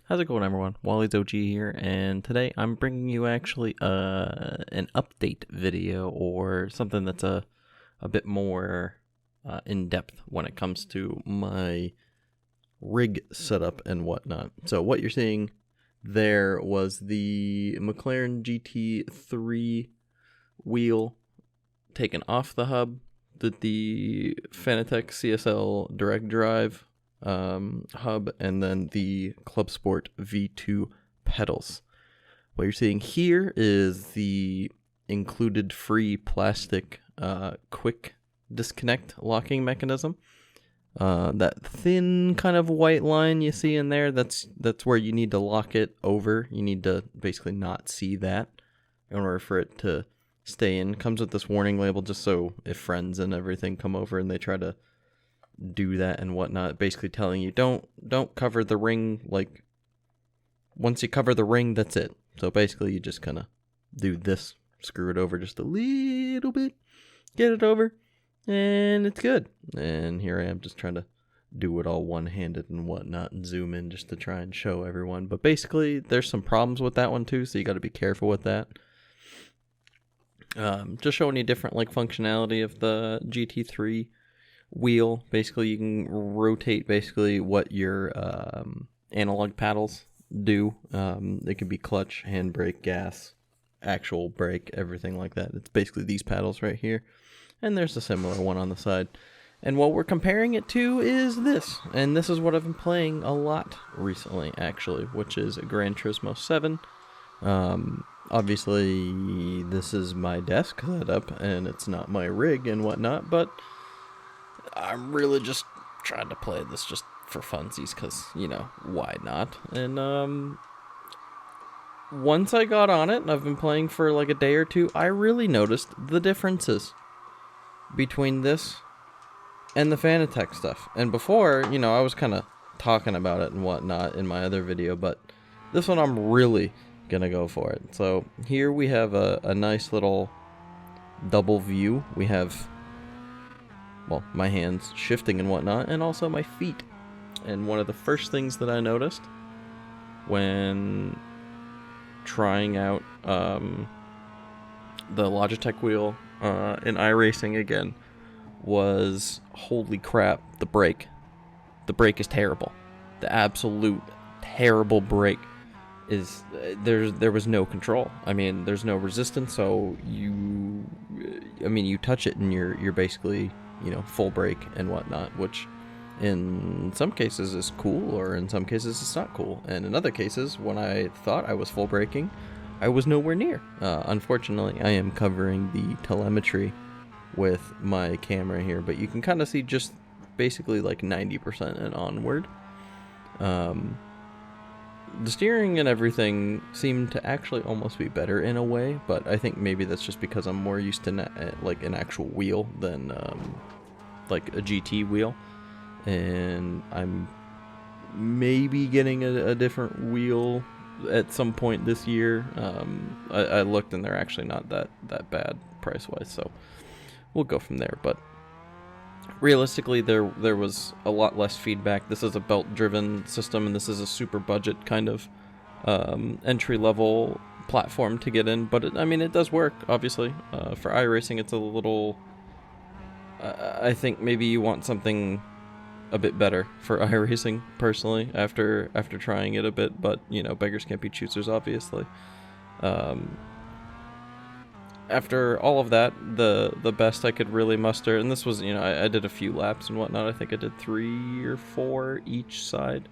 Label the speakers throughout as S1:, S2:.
S1: How's it going, everyone? WallysOG here, and today I'm bringing you actually an update video, or something that's a bit more in-depth when it comes to my rig setup and whatnot. So what you're seeing there was the McLaren GT3 wheel taken off the hub, the Fanatec CSL direct drive hub, and then the Club Sport V2 pedals. What you're seeing here is the included free plastic quick disconnect locking mechanism. That thin kind of white line you see in there, that's where you need to lock it over. You need to basically not see that in order for it to stay in. Comes with this warning label just so if friends and everything come over and they try to do that and whatnot, basically telling you don't cover the ring. Like, once you cover the ring, that's it. So basically you just kind of do this, screw it over just a little bit, get it over, and it's good. And here I am just trying to do it all one-handed and whatnot and zoom in just to try and show everyone. But basically there's some problems with that one too, so you got to be careful with that. Just showing you different functionality of the GT3 wheel. Basically you can rotate basically what your analog paddles do. They could be clutch, handbrake, gas, actual brake, everything like that. It's basically these paddles right here, and there's a similar one on the side. And what we're comparing it to is this, and this is what I've been playing a lot recently actually, which is Gran Turismo 7. Obviously this is my desk setup and it's not my rig and whatnot, but I'm really just trying to play this just for funsies, because, you know, why not? And once I got on it, and I've been playing for like a day or two, I really noticed the differences between this and the Fanatec stuff. And before, you know, I was kind of talking about it and whatnot in my other video, but this one I'm really gonna go for it. So here we have a nice little double view. We have, well, my hands shifting and whatnot, and also my feet. And one of the first things that I noticed when trying out the Logitech wheel in iRacing again was, holy crap, the brake. The brake is terrible. The absolute terrible brake is, there was no control. I mean, there's no resistance, so you touch it and you're basically, you know, full brake and whatnot, which in some cases is cool, or in some cases it's not cool. And in other cases, when I thought I was full braking, I was nowhere near. Unfortunately, I am covering the telemetry with my camera here, but you can kind of see just basically like 90% and onward. The steering and everything seemed to actually almost be better in a way, but I think maybe that's just because I'm more used to like an actual wheel than like a GT wheel, and I'm maybe getting a different wheel at some point this year. I looked and they're actually not that bad price-wise, so we'll go from there. But realistically, there was a lot less feedback. This is a belt-driven system, and this is a super budget kind of entry-level platform to get in. But it does work, obviously. For iRacing, it's a little, I think maybe you want something a bit better for iRacing, personally, after trying it a bit. But, you know, beggars can't be choosers, obviously. After all of that, the best I could really muster, and this was, you know, I did a few laps and whatnot. I think I did 3 or 4 each side.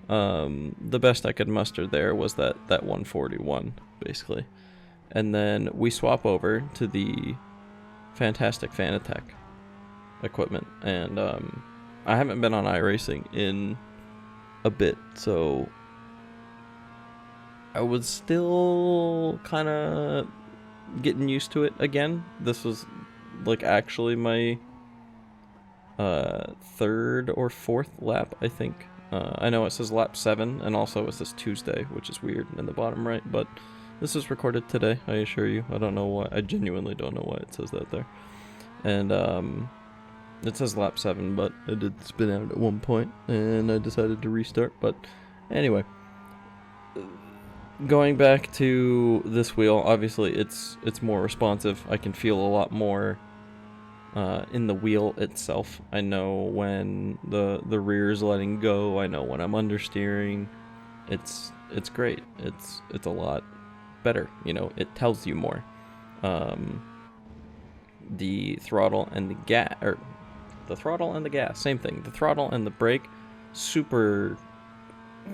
S1: The best I could muster there was that 141, basically. And then we swap over to the fantastic Fanatec equipment, and I haven't been on iRacing in a bit, so I was still kind of getting used to it again. This was like actually my 3rd or 4th lap, I think. I know it says lap 7, and also it says Tuesday, which is weird in the bottom right, but this is recorded today, I assure you. I don't know why. I genuinely don't know why it says that there. And it says lap 7, but I did spin out at one point, and I decided to restart. But anyway, going back to this wheel, obviously it's more responsive. I can feel a lot more in the wheel itself. I know when the rear is letting go. I know when I'm understeering. It's great. It's a lot better. You know, it tells you more. The throttle and the gas, or the throttle and the gas, same thing. The throttle and the brake, super,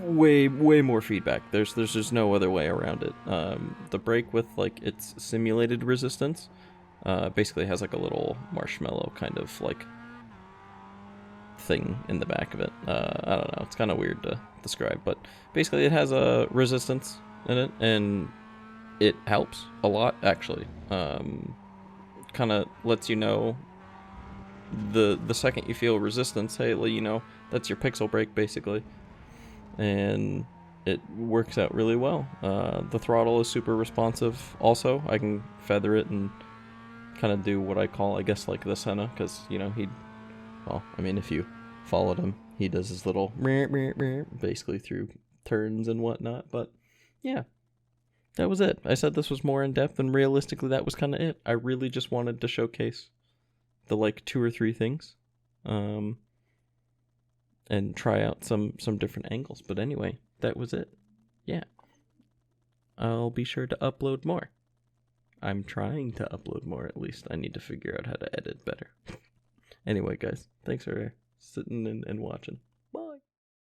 S1: way more feedback. There's just no other way around it. The brake with like its simulated resistance, basically has like a little marshmallow kind of like thing in the back of it. I don't know. It's kind of weird to describe, but basically it has a resistance in it, and it helps a lot actually. Kind of lets you know the second you feel resistance, hey, you know, that's your pixel brake basically, and it works out really well. The throttle is super responsive also. I can feather it and kind of do what I call, I guess, like the Senna, because, you know, well, I mean, if you followed him, he does his little basically through turns and whatnot. But yeah, that was it. I said this was more in depth, and realistically that was kind of it. I really just wanted to showcase the like 2 or 3 things, and try out some different angles. But anyway, that was it. Yeah, I'll be sure to upload more. I'm trying to upload more, at least. I need to figure out how to edit better. Anyway, guys, thanks for sitting and watching.